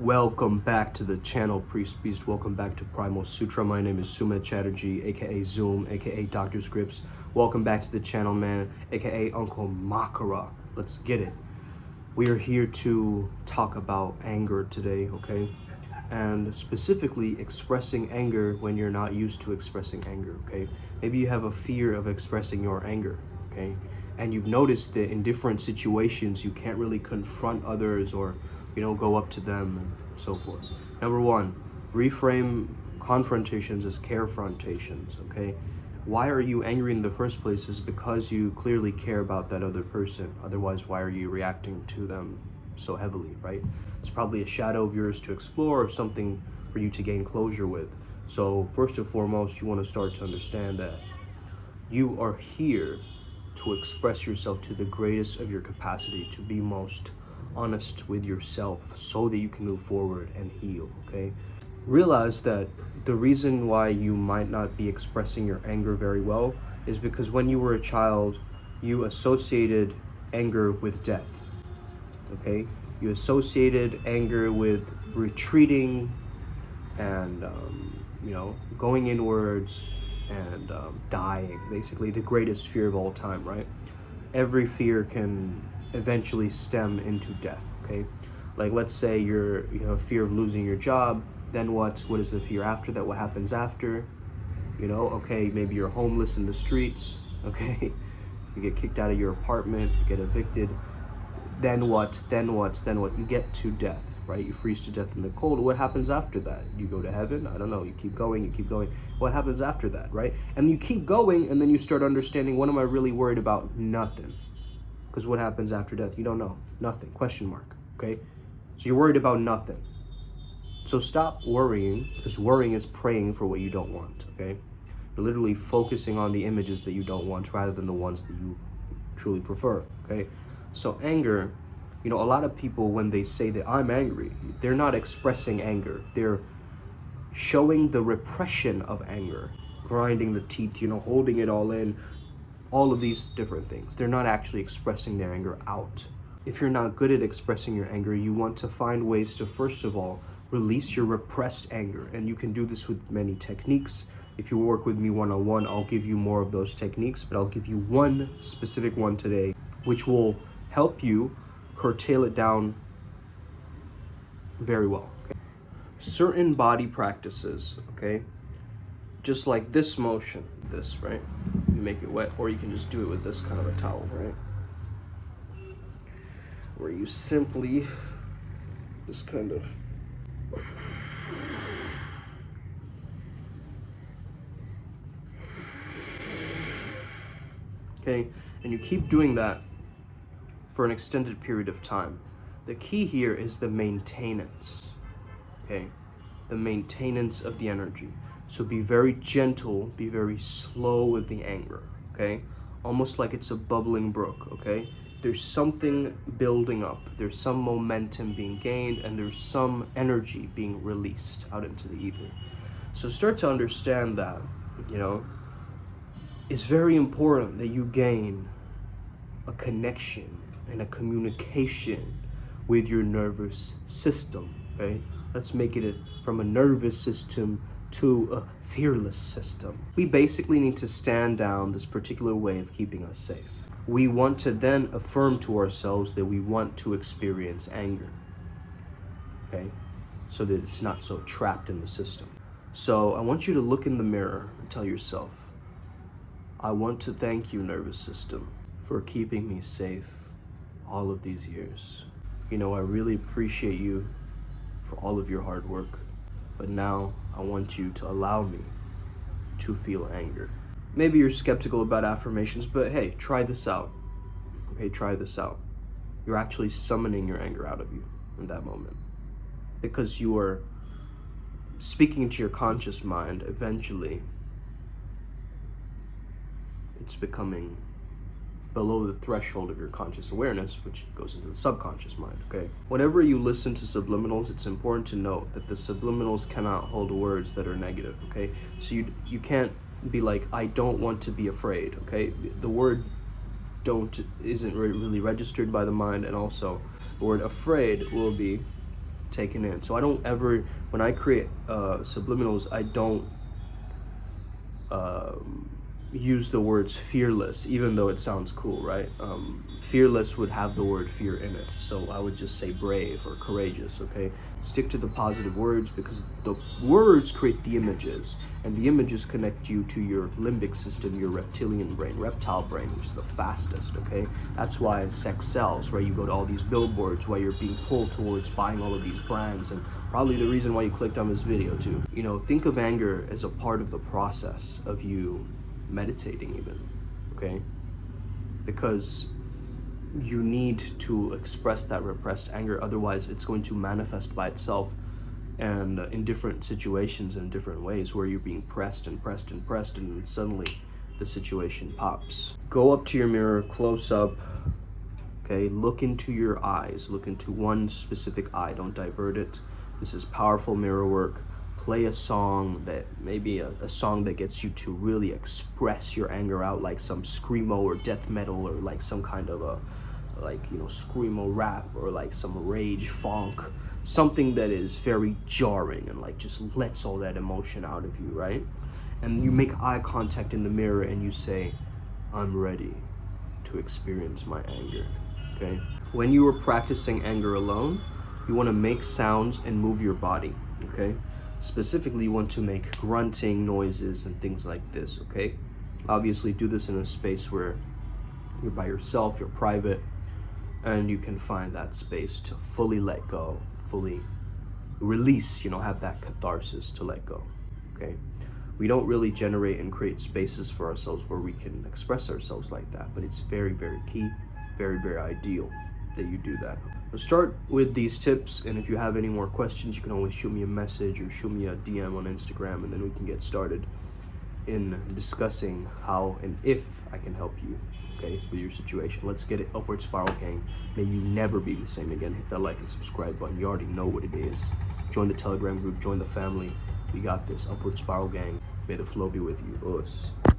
Welcome back to the channel, Priest Beast. Welcome back to Primal Sutra. My name is Sumit Chatterjee, aka Zoom, aka Dr. Scripts. Welcome back to the channel, man, aka Uncle Makara. Let's get it. We are here to talk about anger today, okay? And specifically expressing anger when you're not used to expressing anger, okay? Maybe you have a fear of expressing your anger, okay? And you've noticed that in different situations you can't really confront others or go up to them and so forth. Number one, reframe confrontations as carefrontations, okay? Why are you angry in the first place is because you clearly care about that other person. Otherwise, why are you reacting to them so heavily, right? It's probably a shadow of yours to explore or something for you to gain closure with. So first and foremost, you want to start to understand that you are here to express yourself to the greatest of your capacity, to be most honest with yourself so that you can move forward and heal, okay? Realize that the reason why you might not be expressing your anger very well is because when you were a child, you associated anger with death, okay? You associated anger with retreating and, going inwards and dying, basically the greatest fear of all time, right? Every fear can eventually stem into death, okay? Like, let's say you have fear of losing your job, then what is the fear after that? What happens after? Okay, maybe you're homeless in the streets, okay? You get kicked out of your apartment, you get evicted. Then what? You get to death, right? You freeze to death in the cold. What happens after that? You go to heaven? I don't know. You keep going. What happens after that, right? And you keep going, and then you start understanding, what am I really worried about? Nothing. Because what happens after death? You don't know. Nothing. Question mark. Okay? So you're worried about nothing. So stop worrying, because worrying is praying for what you don't want, okay? You're literally focusing on the images that you don't want rather than the ones that you truly prefer, okay? So anger, a lot of people, when they say that I'm angry, they're not expressing anger. They're showing the repression of anger, grinding the teeth, holding it all in, all of these different things. They're not actually expressing their anger out. If you're not good at expressing your anger, you want to find ways to, first of all, release your repressed anger. And you can do this with many techniques. If you work with me one-on-one, I'll give you more of those techniques, but I'll give you one specific one today, which will help you curtail it down very well. Okay? Certain body practices, okay? Just like this motion, right? You make it wet, or you can just do it with this kind of a towel, right? Where you simply just kind of okay, and you keep doing that for an extended period of time. The key here is the maintenance, okay? The maintenance of the energy. So be very gentle, be very slow with the anger, okay? Almost like it's a bubbling brook, okay? There's something building up, there's some momentum being gained, and there's some energy being released out into the ether. So start to understand that, it's very important that you gain a connection and a communication with your nervous system, okay? Let's make it from a nervous system to a fearless system. We basically need to stand down this particular way of keeping us safe. We want to then affirm to ourselves that we want to experience anger, okay? So that it's not so trapped in the system. So I want you to look in the mirror and tell yourself, I want to thank you, nervous system, for keeping me safe all of these years. I really appreciate you for all of your hard work. But now I want you to allow me to feel anger. Maybe you're skeptical about affirmations, but hey, try this out. Okay, try this out. You're actually summoning your anger out of you in that moment. Because you are speaking to your conscious mind. Eventually, it's becoming below the threshold of your conscious awareness, which goes into the subconscious mind, okay? Whenever you listen to subliminals, it's important to note that the subliminals cannot hold words that are negative, okay? So you can't be like, I don't want to be afraid, okay? The word don't isn't really registered by the mind, and also the word afraid will be taken in. So I don't ever, when I create subliminals, I don't use the words fearless, even though it sounds cool, right? Fearless would have the word fear in it, so I would just say brave or courageous. Okay, stick to the positive words, because the words create the images, and the images connect you to your limbic system, your reptilian brain, reptile brain, which is the fastest. Okay, that's why sex sells, right? You go to all these billboards, why you're being pulled towards buying all of these brands, and probably the reason why you clicked on this video too. You know, think of anger as a part of the process of you meditating even, okay? Because you need to express that repressed anger, otherwise it's going to manifest by itself, and in different situations and different ways, where you're being pressed and pressed and pressed, and then suddenly the situation pops. Go up to your mirror, close up, okay? Look into your eyes, look into one specific eye, don't divert it. This is powerful mirror work. Play a song that, maybe a song that gets you to really express your anger out, like some screamo or death metal, or like some kind of a, like, you know, screamo rap, or like some rage funk, something that is very jarring and like just lets all that emotion out of you, right? And you make eye contact in the mirror and you say, I'm ready to experience my anger, okay? When you are practicing anger alone, you want to make sounds and move your body, okay? Specifically, you want to make grunting noises and things like this, okay? Obviously, do this in a space where you're by yourself, you're private, and you can find that space to fully let go, fully release, you know, have that catharsis to let go, okay? We don't really generate and create spaces for ourselves where we can express ourselves like that, but it's very, very key, very, very ideal that you do that. We'll start with these tips, and if you have any more questions, you can always shoot me a message or shoot me a DM on Instagram, and then we can get started in discussing how and if I can help you, okay, with your situation. Let's get it. Upward Spiral Gang. May you never be the same again. Hit that like and subscribe button. You already know what it is. Join the Telegram group, join the family. We got this. Upward Spiral Gang. May the flow be with you. Us.